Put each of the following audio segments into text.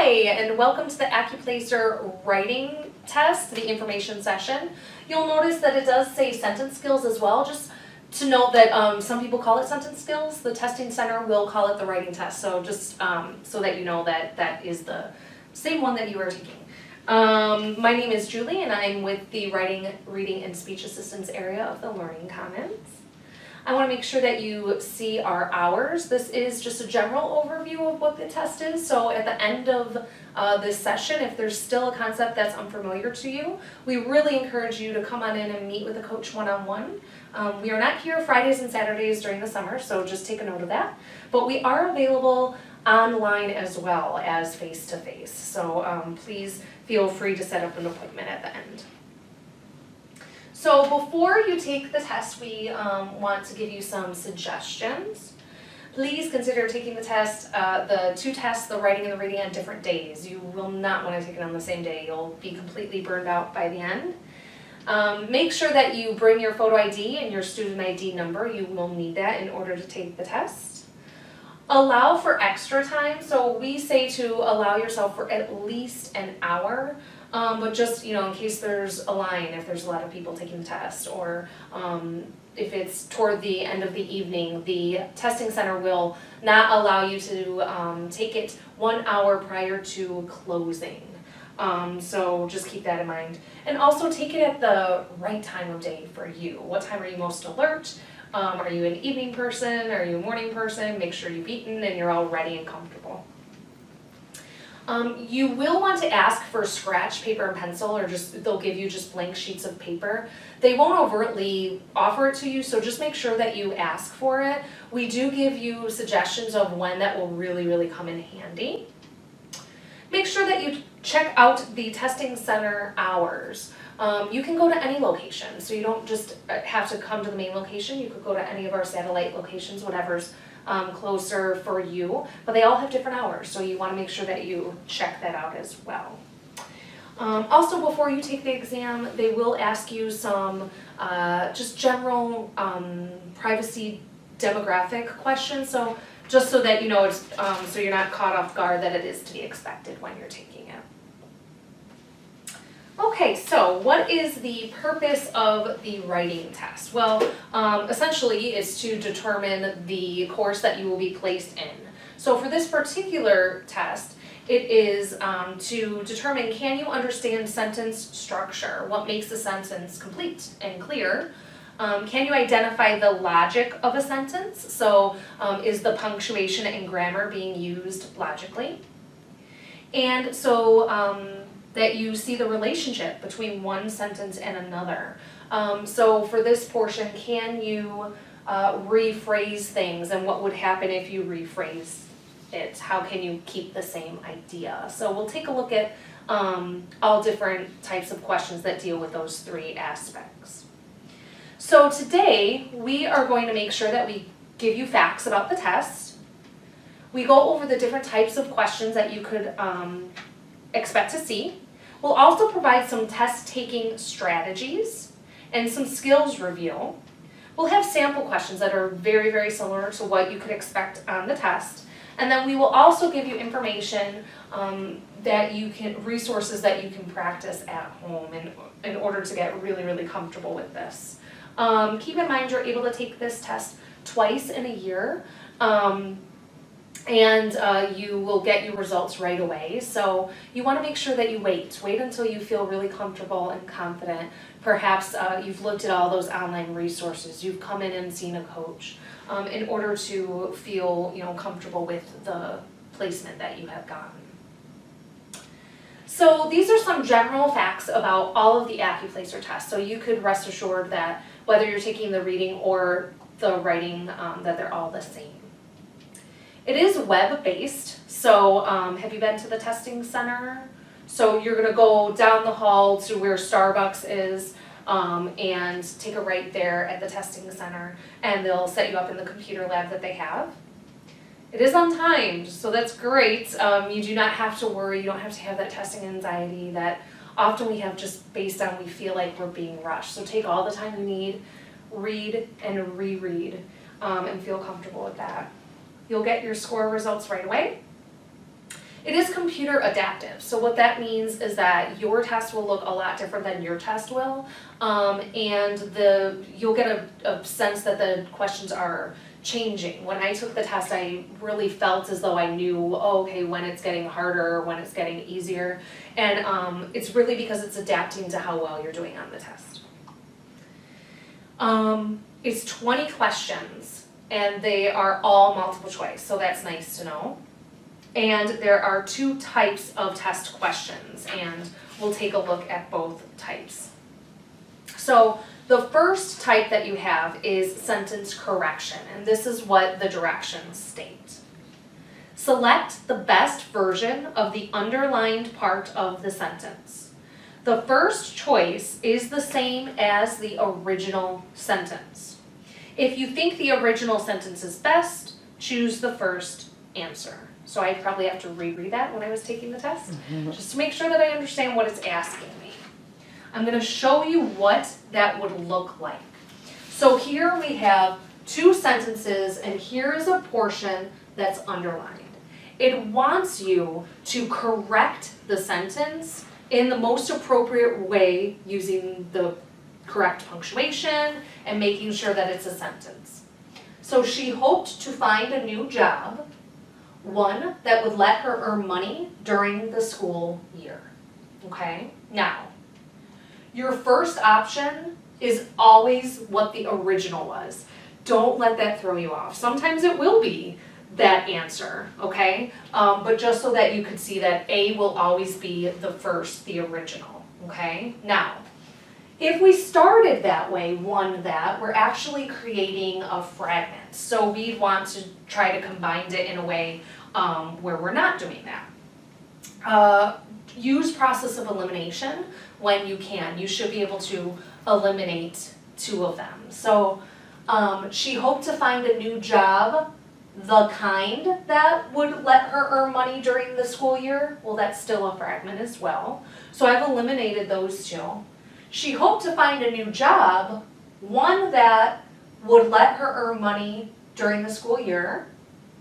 Hi, and welcome to the Accuplacer writing test, the information session. You'll notice that it does say sentence skills as well, just to note that some people call it sentence skills. The testing center will call it the writing test, so just so that you know that that is the same one that you are taking. My name is Julie, and I'm with the Writing, Reading, and Speech Assistance area of the Learning Commons. I want to make sure that you see our hours. This is just a general overview of what the test is. So at the end of this session, if there's still a concept that's unfamiliar to you, we really encourage you to come on in and meet with a coach one-on-one. We are not here Fridays and Saturdays during the summer, so just take a note of that. But we are available online as well as face-to-face. So please feel free to set up an appointment at the end. So before you take the test, we want to give you some suggestions. Please consider taking the test, the two tests, the writing and the reading, on different days. You will not want to take it on the same day. You'll be completely burned out by the end. Make sure that you bring your photo ID and your student ID number. You will need that in order to take the test. Allow for extra time. So we say to allow yourself for at least an hour. But just, in case there's a line, if there's a lot of people taking the test, or if it's toward the end of the evening, the testing center will not allow you to take it 1 hour prior to closing. So just keep that in mind. And also take it at the right time of day for you. What time are you most alert? Are you an evening person? Are you a morning person? Make sure you've eaten and you're all ready and comfortable. You will want to ask for scratch paper and pencil, or they'll give you just blank sheets of paper. They won't overtly offer it to you, so just make sure that you ask for it. We do give you suggestions of when that will really come in handy. Make sure that you check out the testing center hours. You can go to any location, so you don't just have to come to the main location. You could go to any of our satellite locations, whatever's closer for you, but they all have different hours, so you want to make sure that you check that out as well. Also, before you take the exam, they will ask you some just general privacy demographic questions, so just so that you know, it's so you're not caught off guard, that it is to be expected when you're taking it. Okay, so what is the purpose of the writing test? Well, essentially it's to determine the course that you will be placed in. So for this particular test, it is to determine, can you understand sentence structure? What makes a sentence complete and clear? Can you identify the logic of a sentence? So is the punctuation and grammar being used logically? And so that you see the relationship between one sentence and another. So for this portion, can you rephrase things, and what would happen if you rephrase it? How can you keep the same idea? So we'll take a look at all different types of questions that deal with those three aspects. So today, we are going to make sure that we give you facts about the test. We go over the different types of questions that you could expect to see. We'll also provide some test-taking strategies and some skills review. We'll have sample questions that are very similar to what you could expect on the test. And then we will also give you information resources that you can practice at home in order to get really comfortable with this. Keep in mind you're able to take this test twice in a year. And you will get your results right away. So you want to make sure that you wait until you feel really comfortable and confident. Perhaps you've looked at all those online resources, you've come in and seen a coach in order to feel comfortable with the placement that you have gotten. So these are some general facts about all of the Accuplacer tests. So you could rest assured that whether you're taking the reading or the writing, that they're all the same. It is web-based, so have you been to the testing center? So you're going to go down the hall to where Starbucks is and take a right there at the testing center, and they'll set you up in the computer lab that they have. It is untimed, so that's great. You do not have to worry. You don't have to have that testing anxiety that often we have just based on we feel like we're being rushed. So take all the time you need, read and reread, and feel comfortable with that. You'll get your score results right away. It is computer adaptive. So what that means is that your test will look a lot different than your test will. And you'll get a sense that the questions are changing. When I took the test, I really felt as though I knew, oh, okay, when it's getting harder, when it's getting easier. And it's really because it's adapting to how well you're doing on the test. It's 20 questions, and they are all multiple choice, so that's nice to know. And there are 2 types of test questions, and we'll take a look at both types. So the first type that you have is sentence correction, and this is what the directions state. Select the best version of the underlined part of the sentence. The first choice is the same as the original sentence. If you think the original sentence is best, choose the first answer. So I probably have to reread that when I was taking the test, just to make sure that I understand what it's asking me. I'm going to show you what that would look like. So here we have 2 sentences, and here is a portion that's underlined. It wants you to correct the sentence in the most appropriate way using the correct punctuation and making sure that it's a sentence. So she hoped to find a new job, one that would let her earn money during the school year. Okay? Now, your first option is always what the original was. Don't let that throw you off. Sometimes it will be that answer, okay? But just so that you could see that A will always be the original, okay? Now, if we started that way, we're actually creating a fragment. So we want to try to combine it in a way where we're not doing that. Use process of elimination when you can. You should be able to eliminate 2 of them. So she hoped to find a new job, the kind that would let her earn money during the school year. Well, that's still a fragment as well. So I've eliminated those 2. She hoped to find a new job, one that would let her earn money during the school year.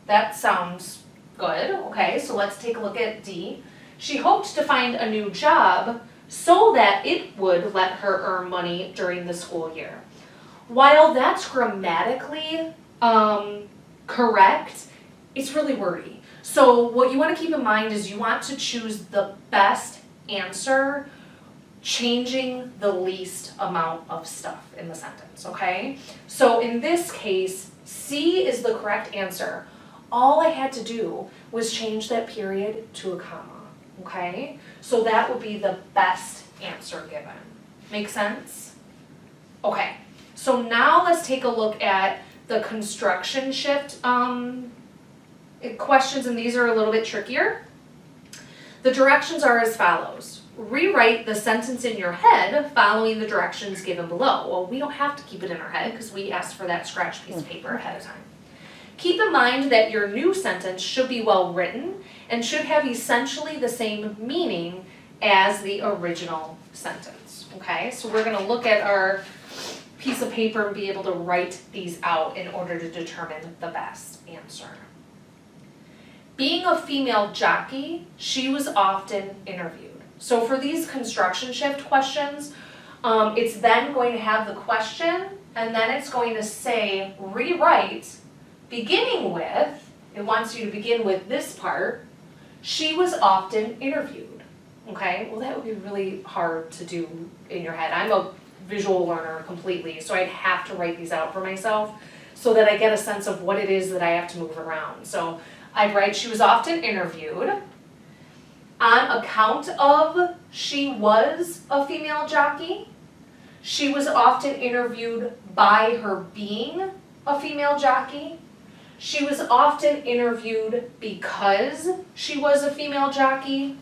That sounds good. Okay, so let's take a look at D. She hoped to find a new job so that it would let her earn money during the school year. While that's grammatically correct, it's really wordy. So what you want to keep in mind is you want to choose the best answer, changing the least amount of stuff in the sentence, okay? So in this case, C is the correct answer. All I had to do was change that period to a comma, okay? So that would be the best answer given. Make sense? Okay, so now let's take a look at the construction shift questions, and these are a little bit trickier. The directions are as follows. Rewrite the sentence in your head following the directions given below. Well, we don't have to keep it in our head because we asked for that scratch piece of paper ahead of time. Keep in mind that your new sentence should be well written and should have essentially the same meaning as the original sentence. Okay, so we're going to look at our piece of paper and be able to write these out in order to determine the best answer. Being a female jockey, she was often interviewed. So for these construction shift questions, it's then going to have the question, and then it's going to say rewrite, beginning with, it wants you to begin with this part, she was often interviewed. Okay, well that would be really hard to do in your head. I'm a visual learner completely, so I'd have to write these out for myself so that I get a sense of what it is that I have to move around. So I'd write she was often interviewed. On account of she was a female jockey, she was often interviewed by her being a female jockey. She was often interviewed because she was a female jockey,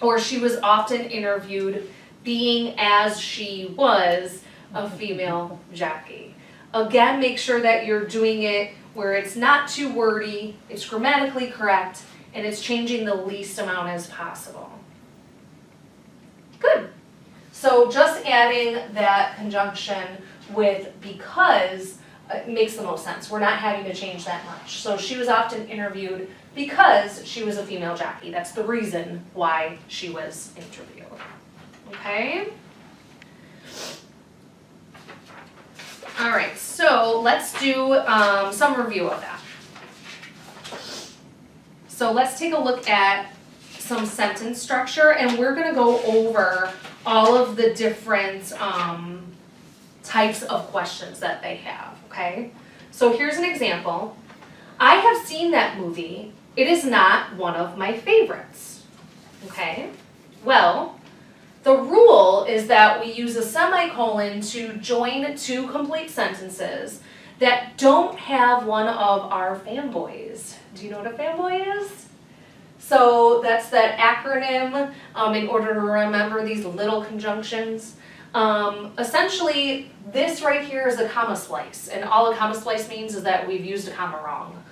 or she was often interviewed being as she was a female jockey. Again, make sure that you're doing it where it's not too wordy, it's grammatically correct, and it's changing the least amount as possible. Good. So just adding that conjunction with because it makes the most sense. We're not having to change that much. So she was often interviewed because she was a female jockey. That's the reason why she was interviewed. Okay? All right, so let's do some review of that. So let's take a look at some sentence structure, and we're going to go over all of the different types of questions that they have, okay? So here's an example. I have seen that movie. It is not one of my favorites, okay? Well, the rule is that we use a semicolon to join two complete sentences that don't have one of our fanboys. Do you know what a fanboy is? So that's that acronym in order to remember these little conjunctions. Essentially, this right here is a comma splice, and all a comma splice means is that we've used a comma wrong.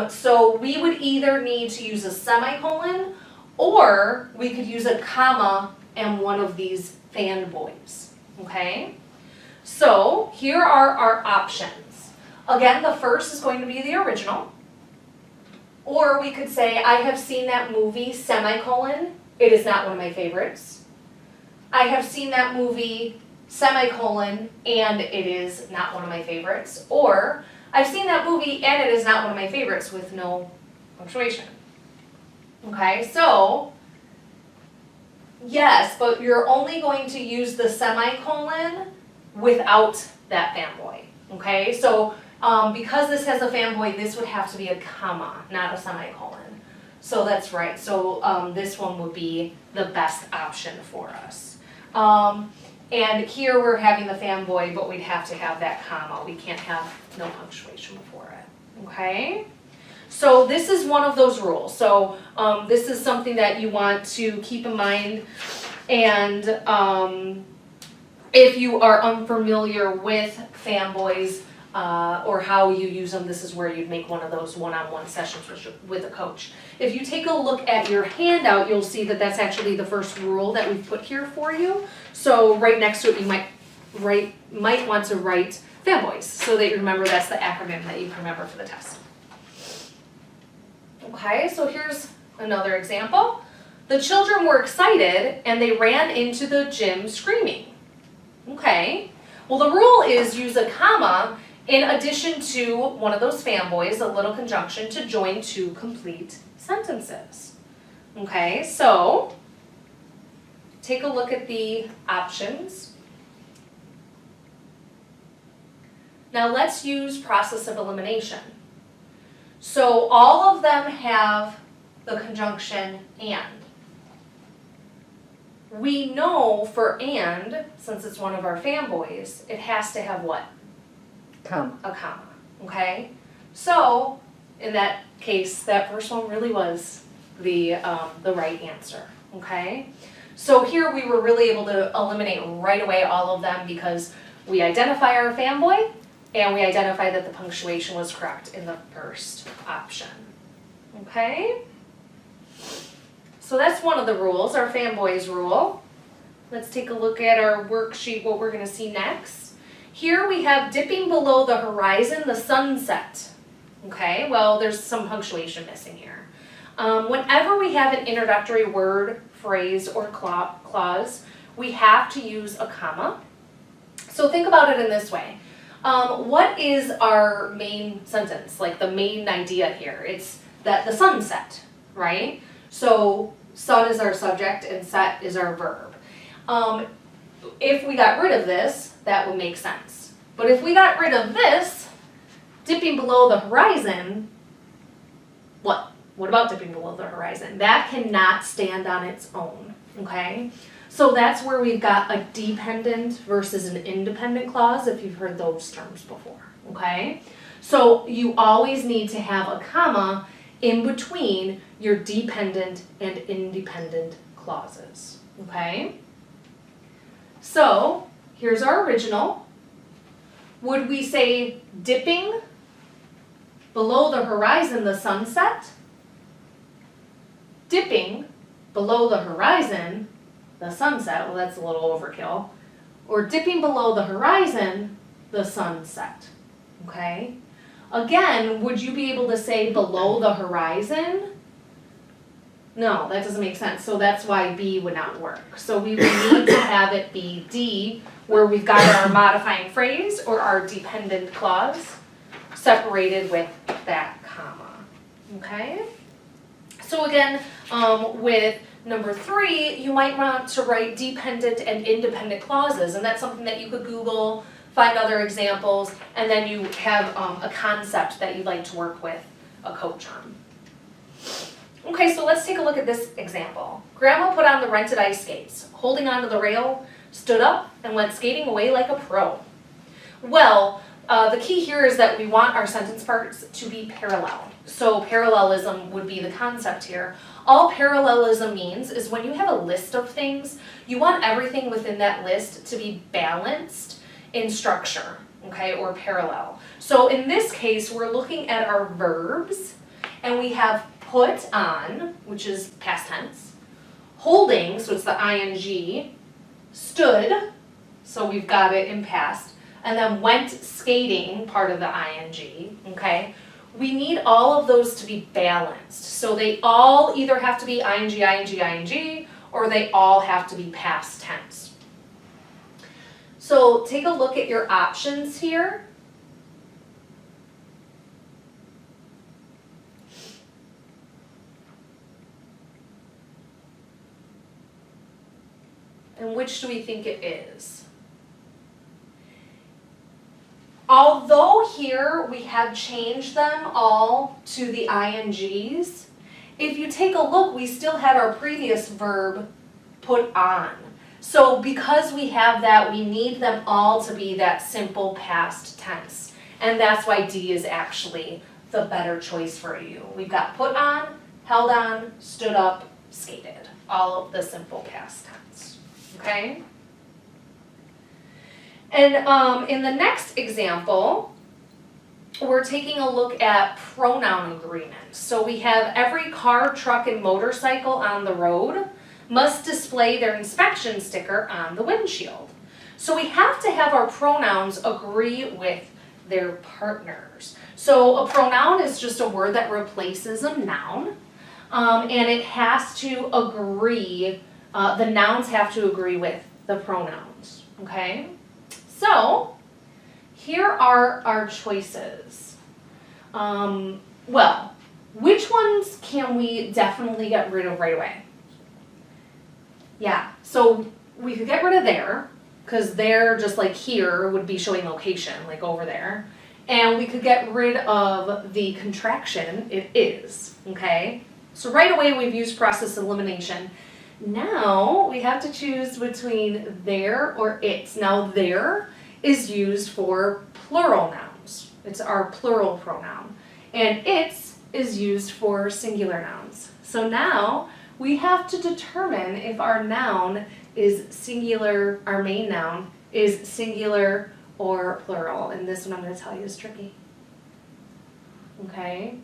So we would either need to use a semicolon, or we could use a comma and one of these fanboys, okay? So here are our options. Again, the first is going to be the original. Or we could say, I have seen that movie, semicolon, it is not one of my favorites. I have seen that movie, semicolon, and it is not one of my favorites. Or, I've seen that movie and it is not one of my favorites with no punctuation. Okay, so, yes, but you're only going to use the semicolon without that fanboy. Okay, so because this has a fanboy, this would have to be a comma, not a semicolon. So that's right. So this one would be the best option for us. And here we're having the fanboy, but we'd have to have that comma. We can't have no punctuation before it. Okay? So this is one of those rules. So this is something that you want to keep in mind. And if you are unfamiliar with fanboys, or how you use them, this is where you'd make one of those one-on-one sessions with a coach. If you take a look at your handout, you'll see that that's actually the first rule that we've put here for you. So right next to it, you might want to write fanboys, so that you remember that's the acronym that you can remember for the test. Okay, so here's another example. The children were excited and they ran into the gym screaming. Okay, well the rule is use a comma in addition to one of those fanboys, a little conjunction, to join two complete sentences. Okay, so take a look at the options. Now let's use process of elimination. So all of them have the conjunction and. We know for and, since it's one of our fanboys, it has to have what? Comma. A comma, okay? So, in that case, that first one really was the right answer, okay? So here we were really able to eliminate right away all of them because we identify our fanboy and we identify that the punctuation was correct in the first option, okay? So that's one of the rules, our fanboys rule. Let's take a look at our worksheet, what we're going to see next. Here we have dipping below the horizon, the sunset. Okay, well there's some punctuation missing here. Whenever we have an introductory word, phrase, or clause, we have to use a comma. So think about it in this way. What is our main sentence, like the main idea here? It's that the sunset, right? So sun is our subject and set is our verb. If we got rid of this, that would make sense. But if we got rid of this, dipping below the horizon, what? What about dipping below the horizon? That cannot stand on its own, okay? So that's where we've got a dependent versus an independent clause, if you've heard those terms before, okay? So you always need to have a comma in between your dependent and independent clauses, okay? So here's our original. Would we say dipping below the horizon, the sunset? Dipping below the horizon, the sunset, well that's a little overkill. Or dipping below the horizon, the sunset. okay? Again, would you be able to say below the horizon? No, that doesn't make sense, so that's why B would not work. So we would need to have it be D, where we've got our modifying phrase or our dependent clause separated with that comma, okay? So again, with number 3, you might want to write dependent and independent clauses, and that's something that you could Google, find other examples, and then you have a concept that you'd like to work with, a code term. Okay, so let's take a look at this example. Grandma put on the rented ice skates, holding onto the rail, stood up, and went skating away like a pro. Well, the key here is that we want our sentence parts to be parallel. So parallelism would be the concept here. All parallelism means is when you have a list of things, you want everything within that list to be balanced in structure, okay, or parallel. So in this case, we're looking at our verbs, and we have put on, which is past tense, holding, so it's the ing, stood, so we've got it in past, and then went skating, part of the ing, okay? We need all of those to be balanced. So they all either have to be ing, ing, ing, or they all have to be past tense. So take a look at your options here. And which do we think it is? Although here we have changed them all to the INGs, if you take a look, we still had our previous verb put on. So because we have that, we need them all to be that simple past tense. And that's why D is actually the better choice for you. We've got put on, held on, stood up, skated. All of the simple past tense. Okay? And in the next example, we're taking a look at pronoun agreements. So we have every car, truck, and motorcycle on the road must display their inspection sticker on the windshield. So we have to have our pronouns agree with their partners. So a pronoun is just a word that replaces a noun, and it has to agree, the nouns have to agree with the pronouns, okay? So, here are our choices. Well, which ones can we definitely get rid of right away? Yeah, so we could get rid of there, because there, just like here, would be showing location, like over there. And we could get rid of the contraction, it is, okay? So right away we've used process elimination. Now we have to choose between there or it. Now there is used for plural nouns. It's our plural pronoun. And it's is used for singular nouns. So now we have to determine if our noun is singular, our main noun is singular or plural. And this one I'm going to tell you is tricky. Okay?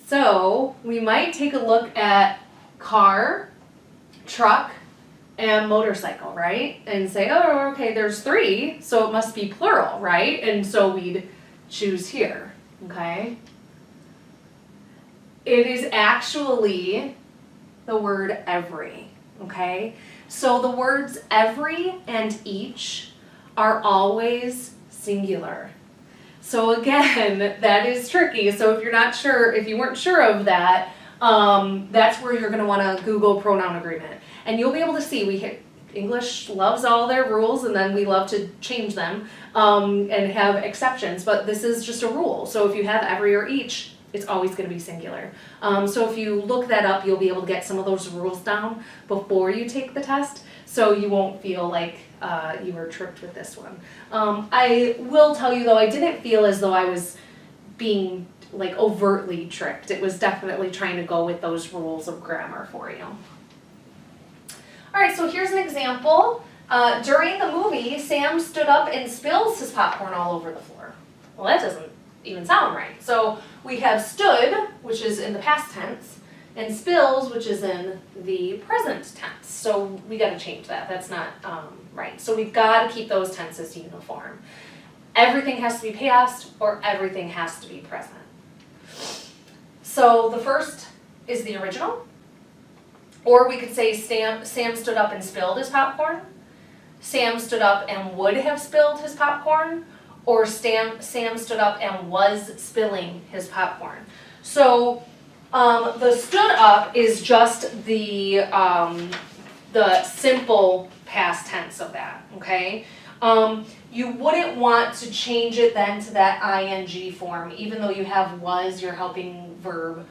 So we might take a look at car, truck, and motorcycle, right? And say, oh, okay, there's 3, so it must be plural, right? And so we'd choose here, okay? It is actually the word every, okay? So the words every and each are always singular. So again, that is tricky. So if you're not sure, if you weren't sure of that, that's where you're going to want to Google pronoun agreement. And you'll be able to see, English loves all their rules, and then we love to change them and have exceptions, but this is just a rule. So if you have every or each, it's always going to be singular. So if you look that up, you'll be able to get some of those rules down before you take the test, so you won't feel like you were tricked with this one. I will tell you though, I didn't feel as though I was being like overtly tricked. It was definitely trying to go with those rules of grammar for you. All right, so here's an example. During the movie, Sam stood up and spills his popcorn all over the floor. Well, that doesn't even sound right. So we have stood, which is in the past tense, and spills, which is in the present tense. So we got to change that. That's not right. So we've got to keep those tenses uniform. everything has to be past or everything has to be present. So the first is the original. Or we could say Sam stood up and spilled his popcorn. Sam stood up and would have spilled his popcorn. Or Sam stood up and was spilling his popcorn. So the stood up is just the simple past tense of that, okay? You wouldn't want to change it then to that ing form, even though you have was, your helping verb,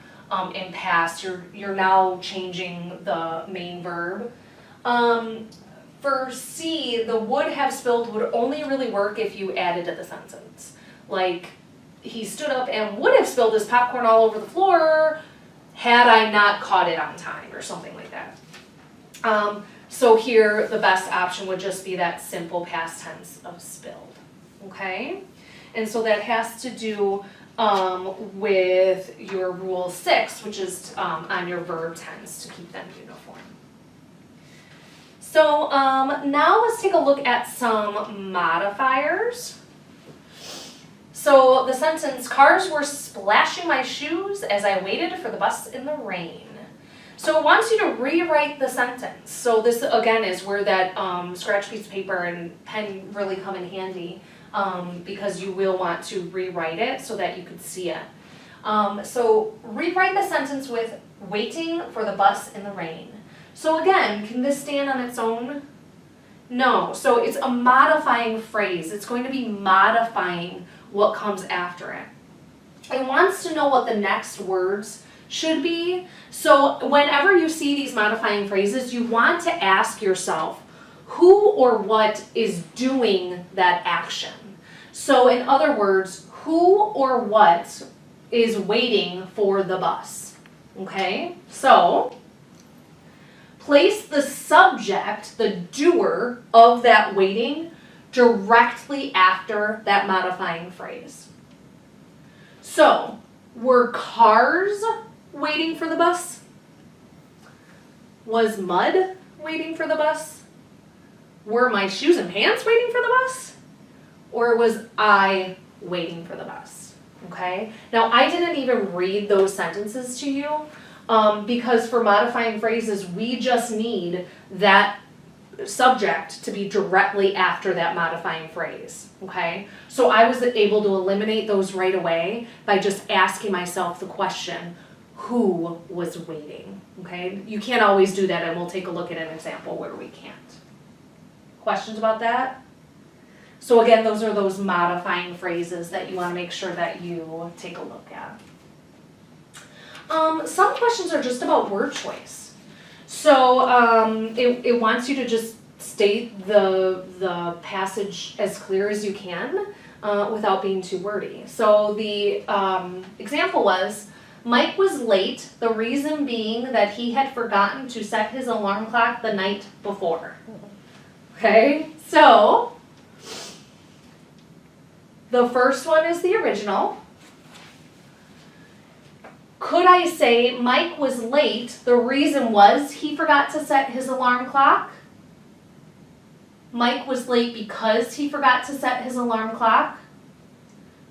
in past, you're now changing the main verb. For C, the would have spilled would only really work if you added to the sentence. Like, he stood up and would have spilled his popcorn all over the floor had I not caught it on time, or something like that. So here, the best option would just be that simple past tense of spilled, okay? And so that has to do with your rule 6, which is on your verb tense to keep them uniform. So now let's take a look at some modifiers. So the sentence, cars were splashing my shoes as I waited for the bus in the rain. So it wants you to rewrite the sentence. So this again is where that scratch piece of paper and pen really come in handy, because you will want to rewrite it so that you could see it. So rewrite the sentence with waiting for the bus in the rain. So again, can this stand on its own? No. So it's a modifying phrase. It's going to be modifying what comes after it. It wants to know what the next words should be. So whenever you see these modifying phrases, you want to ask yourself who or what is doing that action. So in other words, who or what is waiting for the bus? Okay, so place the subject, the doer of that waiting, directly after that modifying phrase. So, were cars waiting for the bus? Was mud waiting for the bus? Were my shoes and pants waiting for the bus? Or was I waiting for the bus? Okay? Now, I didn't even read those sentences to you because for modifying phrases, we just need that subject to be directly after that modifying phrase, okay? So I was able to eliminate those right away by just asking myself the question, who was waiting, okay? You can't always do that, and we'll take a look at an example where we can't. Questions about that? So again, those are those modifying phrases that you want to make sure that you take a look at. Some questions are just about word choice. So it wants you to just state the passage as clear as you can without being too wordy. So the example was, Mike was late, the reason being that he had forgotten to set his alarm clock the night before. Okay, so the first one is the original. Could I say Mike was late, the reason was he forgot to set his alarm clock? Mike was late because he forgot to set his alarm clock?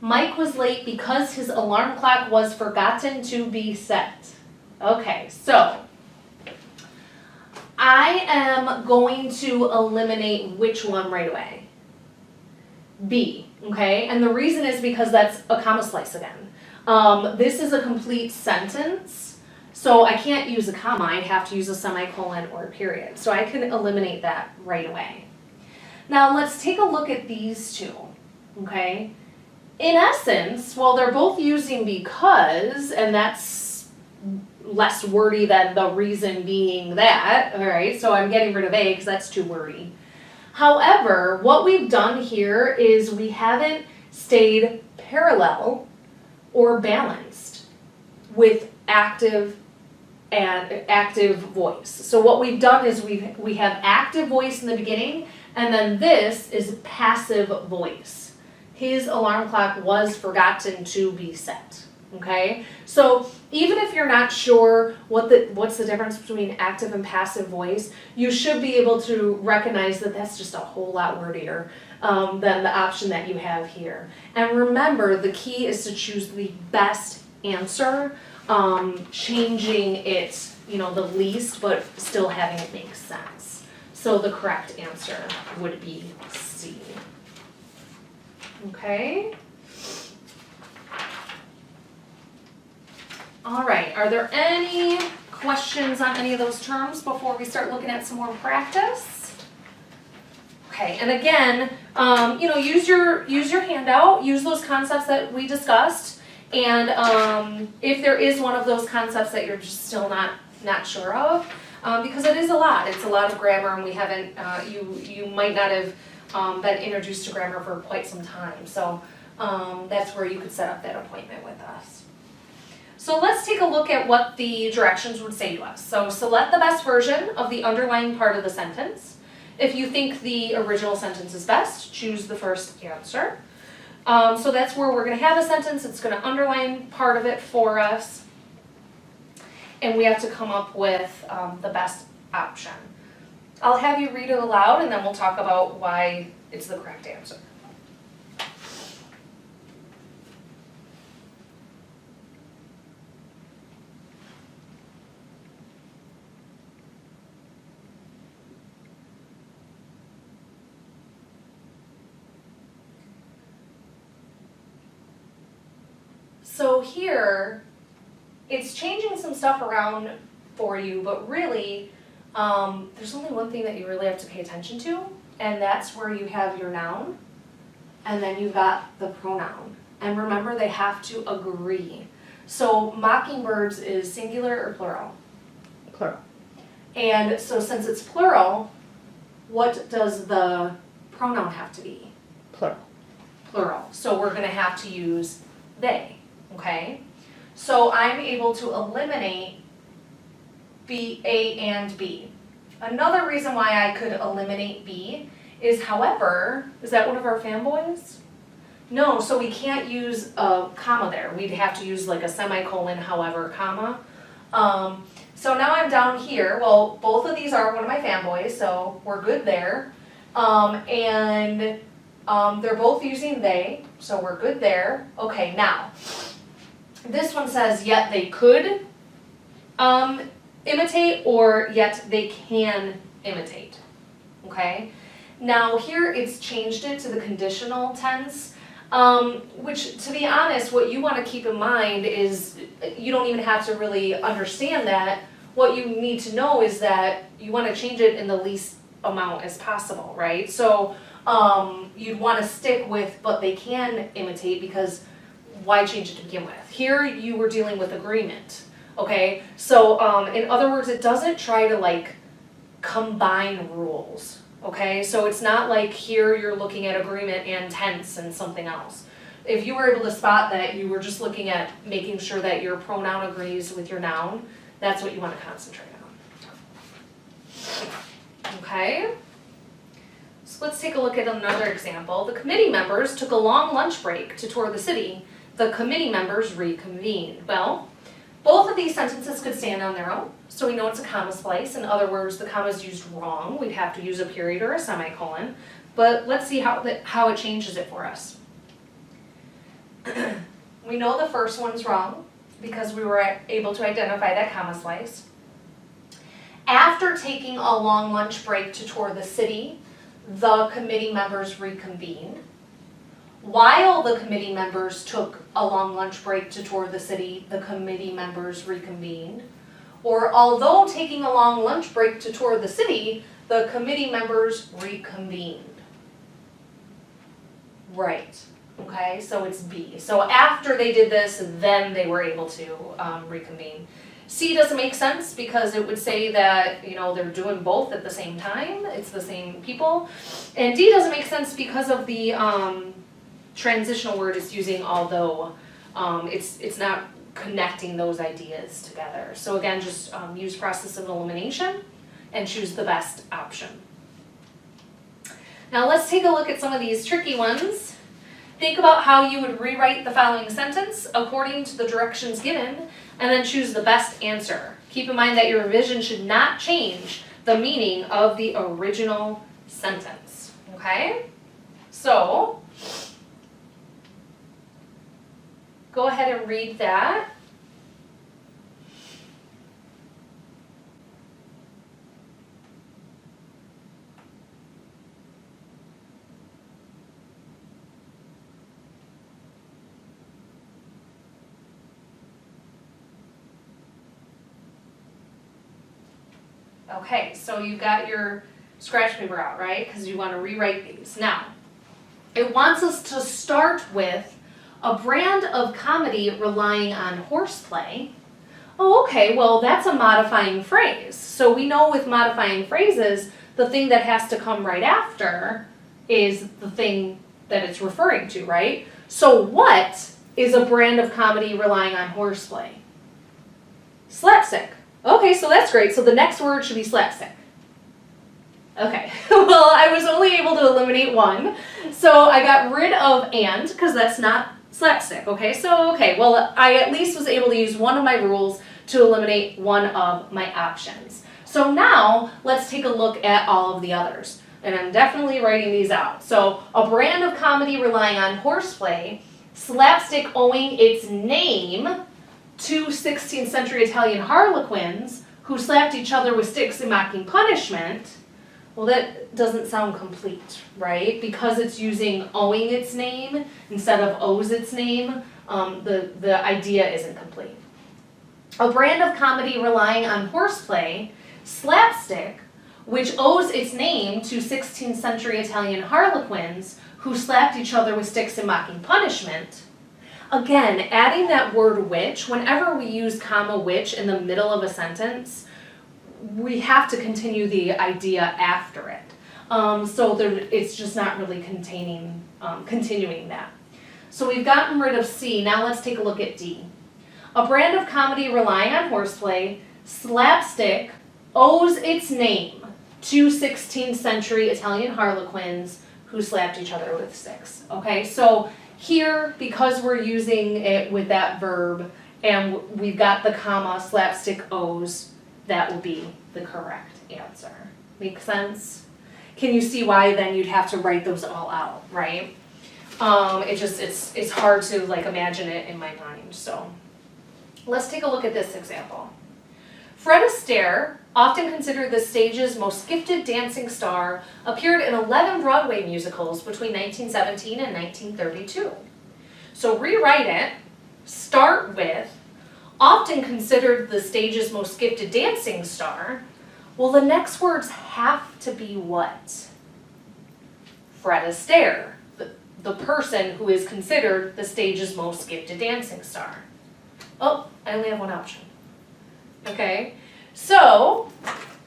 Mike was late because his alarm clock was forgotten to be set. Okay, so I am going to eliminate which one right away? B, okay? And the reason is because that's a comma slice again. This is a complete sentence, so I can't use a comma. I'd have to use a semicolon or a period. So I can eliminate that right away. Now let's take a look at these two, okay? In essence, well, they're both using because, and that's less wordy than the reason being that, all right? So I'm getting rid of A because that's too wordy. However, what we've done here is we haven't stayed parallel or balanced with active voice. So what we've done is we have active voice in the beginning, and then this is passive voice. His alarm clock was forgotten to be set. Okay? So even if you're not sure what's the difference between active and passive voice, you should be able to recognize that that's just a whole lot wordier than the option that you have here. And remember, the key is to choose the best answer, changing it, the least, but still having it make sense. So the correct answer would be C. Okay? All right, are there any questions on any of those terms before we start looking at some more practice? Okay, and again, use your handout, use those concepts that we discussed, and if there is one of those concepts that you're just still not sure of, because it is a lot. It's a lot of grammar, and we haven't. You might not have been introduced to grammar for quite some time, so that's where you could set up that appointment with us. So let's take a look at what the directions would say to us. So select the best version of the underlying part of the sentence. If you think the original sentence is best, choose the first answer. So that's where we're going to have a sentence. It's going to underline part of it for us. And we have to come up with the best option. I'll have you read it aloud, and then we'll talk about why it's the correct answer. So here, it's changing some stuff around for you, but really, there's only one thing that you really have to pay attention to, and that's where you have your noun, and then you've got the pronoun. And remember, they have to agree. So mockingbirds is singular or plural? Plural. And so since it's plural, what does the pronoun have to be? Plural. Plural. So we're going to have to use they. Okay, so I'm able to eliminate B, A, and B. Another reason why I could eliminate B is, however, is that one of our fanboys? No, so we can't use a comma there. We'd have to use like a semicolon, however, comma. So now I'm down here. Well, both of these are one of my fanboys, so we're good there. They're both using they, so we're good there. Okay, now. This one says, yet they could imitate, or yet they can imitate, okay? Now here it's changed it to the conditional tense, which, to be honest, what you want to keep in mind is you don't even have to really understand that. What you need to know is that you want to change it in the least amount as possible, right? So you'd want to stick with, but they can imitate, because why change it to begin with? Here you were dealing with agreement, okay? So in other words, it doesn't try to like combine rules, okay? So it's not like here you're looking at agreement and tense and something else. If you were able to spot that you were just looking at making sure that your pronoun agrees with your noun, that's what you want to concentrate on. Okay? So let's take a look at another example. The committee members took a long lunch break to tour the city. The committee members reconvened. Well, both of these sentences could stand on their own, so we know it's a comma splice. In other words, the comma is used wrong. We'd have to use a period or a semicolon. But let's see how it changes it for us. We know the first one's wrong because we were able to identify that comma slice. After taking a long lunch break to tour the city, the committee members reconvened. While the committee members took a long lunch break to tour the city, the committee members reconvened. Or although taking a long lunch break to tour the city, the committee members reconvened. Right, okay, so it's B. So after they did this, then they were able to reconvene. C doesn't make sense because it would say that, they're doing both at the same time. It's the same people. And D doesn't make sense because of the transitional word is using although. It's not connecting those ideas together. So again, just use process of elimination and choose the best option. Now let's take a look at some of these tricky ones. Think about how you would rewrite the following sentence according to the directions given, and then choose the best answer. Keep in mind that your revision should not change the meaning of the original sentence, okay? So, go ahead and read that. Okay, so you got your scratch paper out, right? Because you want to rewrite these. Now, it wants us to start with a brand of comedy relying on horseplay. Oh, okay, well, that's a modifying phrase. So we know with modifying phrases, the thing that has to come right after is the thing that it's referring to, right? So what is a brand of comedy relying on horseplay? Slapstick. Okay, so that's great. So the next word should be slapstick. Okay, well, I was only able to eliminate one. So I got rid of and, because that's not slapstick, okay? So, okay, well, I at least was able to use one of my rules to eliminate one of my options. So now, let's take a look at all of the others. And I'm definitely writing these out. So, a brand of comedy relying on horseplay, slapstick owing its name to 16th century Italian harlequins who slapped each other with sticks in mocking punishment. Well, that doesn't sound complete, right? Because it's using owing its name instead of owes its name, the idea isn't complete. A brand of comedy relying on horseplay, slapstick, which owes its name to 16th century Italian harlequins who slapped each other with sticks in mocking punishment. Again, adding that word which, whenever we use comma which in the middle of a sentence, we have to continue the idea after it. So it's just not really continuing that. So we've gotten rid of C. Now let's take a look at D. A brand of comedy relying on horseplay, slapstick, owes its name to 16th century Italian harlequins who slapped each other with sticks. Okay, so here, because we're using it with that verb, and we've got the comma, slapstick owes, that will be the correct answer. Make sense? Can you see why then you'd have to write those all out, right? It's hard to like imagine it in my mind. So let's take a look at this example. Fred Astaire, often considered the stage's most gifted dancing star, appeared in 11 Broadway musicals between 1917 and 1932. So rewrite it, start with, often considered the stage's most gifted dancing star. Well, the next words have to be what? Fred Astaire, the person who is considered the stage's most gifted dancing star. Oh, I only have one option. Okay, so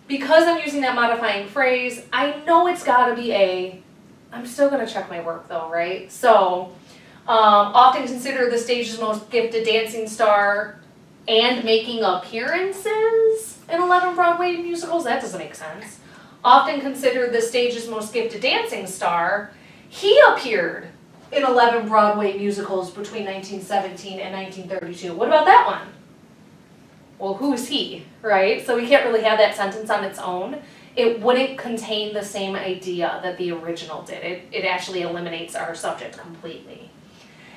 because I'm using that modifying phrase, I know it's got to be A. I'm still going to check my work though, right? So, often considered the stage's most gifted dancing star and making appearances in 11 Broadway musicals? That doesn't make sense. Often considered the stage's most gifted dancing star, he appeared in 11 Broadway musicals between 1917 and 1932. What about that one? Well, who's he, right? So we can't really have that sentence on its own. It wouldn't contain the same idea that the original did. It actually eliminates our subject completely.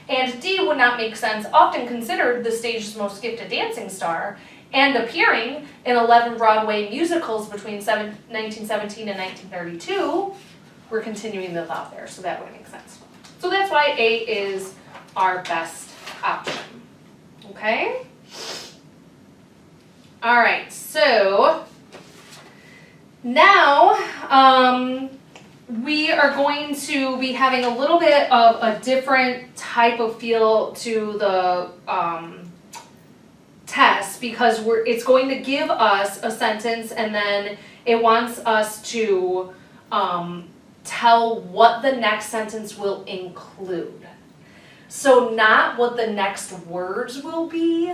And D would not make sense, often considered the stage's most gifted dancing star, and appearing in 11 Broadway musicals between 1917 and 1932. We're continuing the thought there, so that would make sense. So that's why A is our best option. Okay? All right, so now we are going to be having a little bit of a different type of feel to the test because it's going to give us a sentence and then it wants us to tell what the next sentence will include. So not what the next words will be,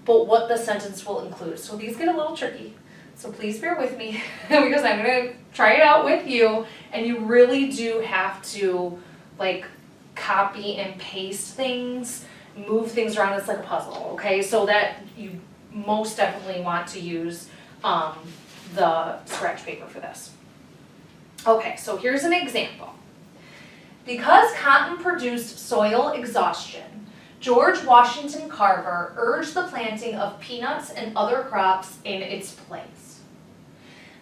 but what the sentence will include. So these get a little tricky. So please bear with me because I'm going to try it out with you, and you really do have to like copy and paste things, move things around. It's like a puzzle, okay? So that you most definitely want to use the scratch paper for this. Okay, so here's an example. Because cotton produced soil exhaustion, George Washington Carver urged the planting of peanuts and other crops in its place.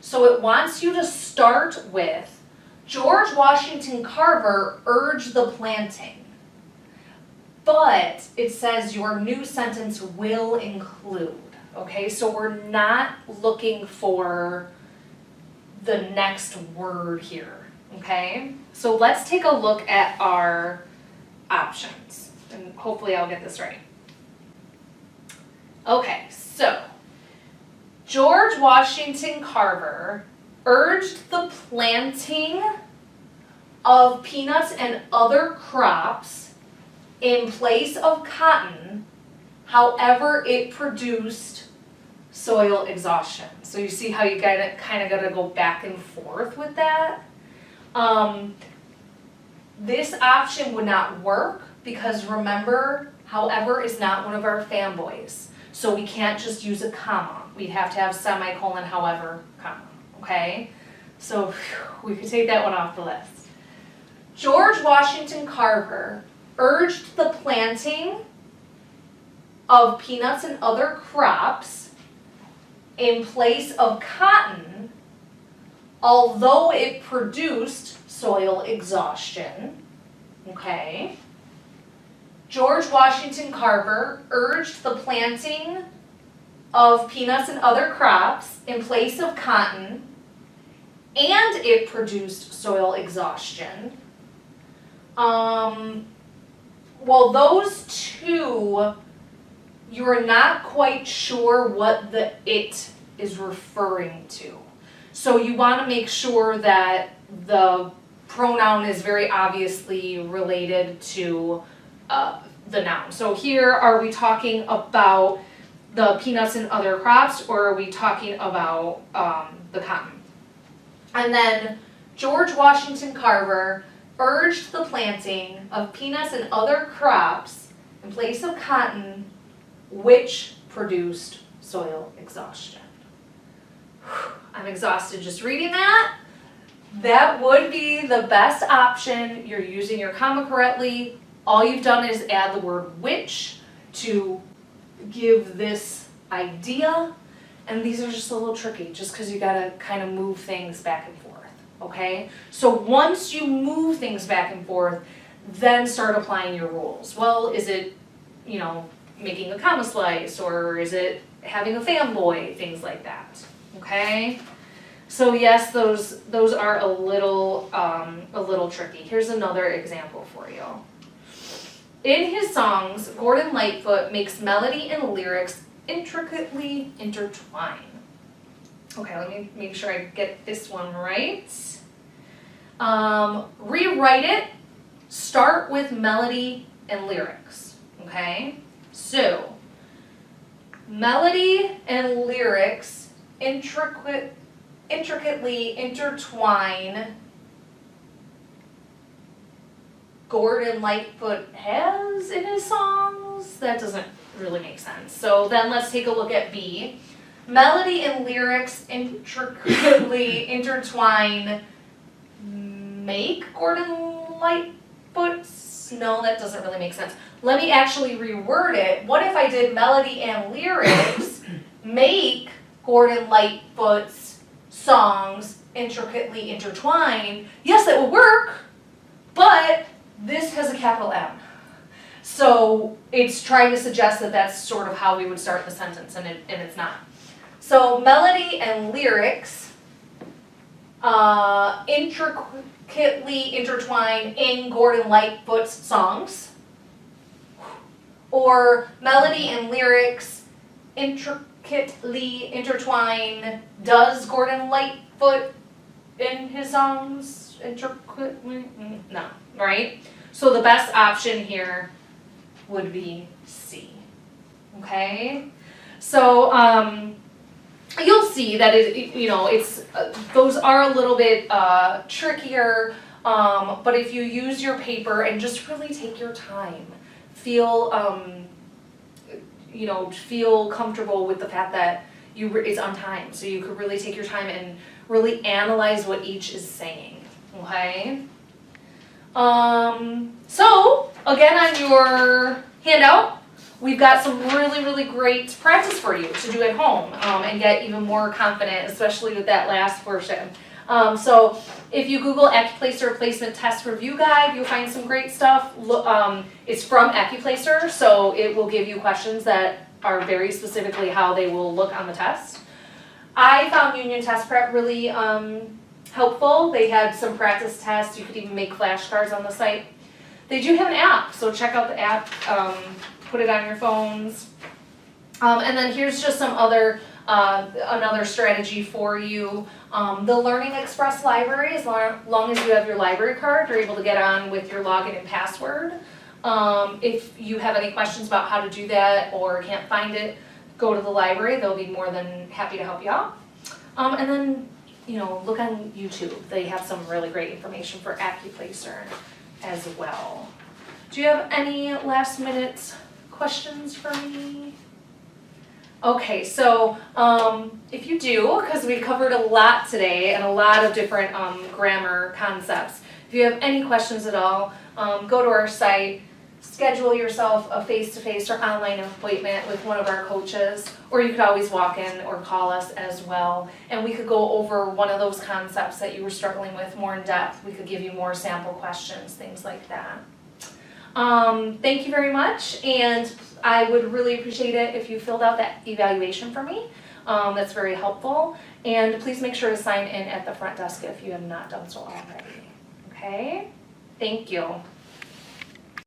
So it wants you to start with George Washington Carver urged the planting, but it says your new sentence will include, okay? So we're not looking for the next word here, okay? So let's take a look at our options, and hopefully I'll get this right. Okay, so George Washington Carver urged the planting of peanuts and other crops in place of cotton, however it produced soil exhaustion. So you see how you kind of got to go back and forth with that. This option would not work because remember, however is not one of our fanboys. So we can't just use a comma. We'd have to have semicolon, however, comma, okay? So we could take that one off the list. George Washington Carver urged the planting of peanuts and other crops in place of cotton, although it produced soil exhaustion, okay? George Washington Carver urged the planting of peanuts and other crops in place of cotton, and it produced soil exhaustion. Well, those two, you're not quite sure what the it is referring to. So you want to make sure that the pronoun is very obviously related to the noun. So here, are we talking about the peanuts and other crops, or are we talking about the cotton? And then George Washington Carver urged the planting of peanuts and other crops in place of cotton, which produced soil exhaustion. I'm exhausted just reading that. That would be the best option. You're using your comma correctly. All you've done is add the word which to give this idea. And these are just a little tricky just because you gotta kind of move things back and forth, okay? So once you move things back and forth, then start applying your rules. Well, is it, you know, making a comma slice, or is it having a fanboy, things like that, okay? So yes, those are a little tricky. Here's another example for you. In his songs, Gordon Lightfoot makes melody and lyrics intricately intertwined. Okay, let me make sure I get this one right. Rewrite it, start with melody and lyrics, okay? So, melody and lyrics intricately intertwine. Gordon Lightfoot has in his songs? That doesn't really make sense. So then let's take a look at B. Melody and lyrics intricately intertwine make Gordon Lightfoot's? No, that doesn't really make sense. Let me actually reword it. What if I did melody and lyrics make Gordon Lightfoot's songs intricately intertwined? Yes, that would work, but this has a capital M. So it's trying to suggest that that's sort of how we would start the sentence, and it's not. So melody and lyrics intricately intertwine in Gordon Lightfoot's songs, or melody and lyrics intricately intertwine does Gordon Lightfoot in his songs intricately? No, right? So the best option here would be C, okay? So you'll see that it's those are a little bit trickier, but if you use your paper and just really take your time, feel feel comfortable with the fact that it's on time, so you could really take your time and really analyze what each is saying, okay? So, again, on your handout, we've got some really, really great practice for you to do at home and get even more confident, especially with that last portion. So if you Google Accuplacer Placement Test Review Guide, you'll find some great stuff. It's from Accuplacer, so it will give you questions that are very specifically how they will look on the test. I found Union Test Prep really helpful. They had some practice tests. You could even make flashcards on the site. They do have an app, so check out the app. Put it on your phones. And then here's just some other another strategy for you. The Learning Express library, as long as you have your library card, you're able to get on with your login and password. If you have any questions about how to do that or can't find it, go to the library. They'll be more than happy to help you out. And then, look on YouTube. They have some really great information for Accuplacer as well. Do you have any last minute questions for me? Okay, so if you do, because we covered a lot today and a lot of different grammar concepts, if you have any questions at all, go to our site, schedule yourself a face-to-face or online appointment with one of our coaches, or you could always walk in or call us as well, and we could go over one of those concepts that you were struggling with more in depth. We could give you more sample questions, things like that. Thank you very much, and I would really appreciate it if you filled out that evaluation for me. That's very helpful, and please make sure to sign in at the front desk if you have not done so already. Okay? Thank you.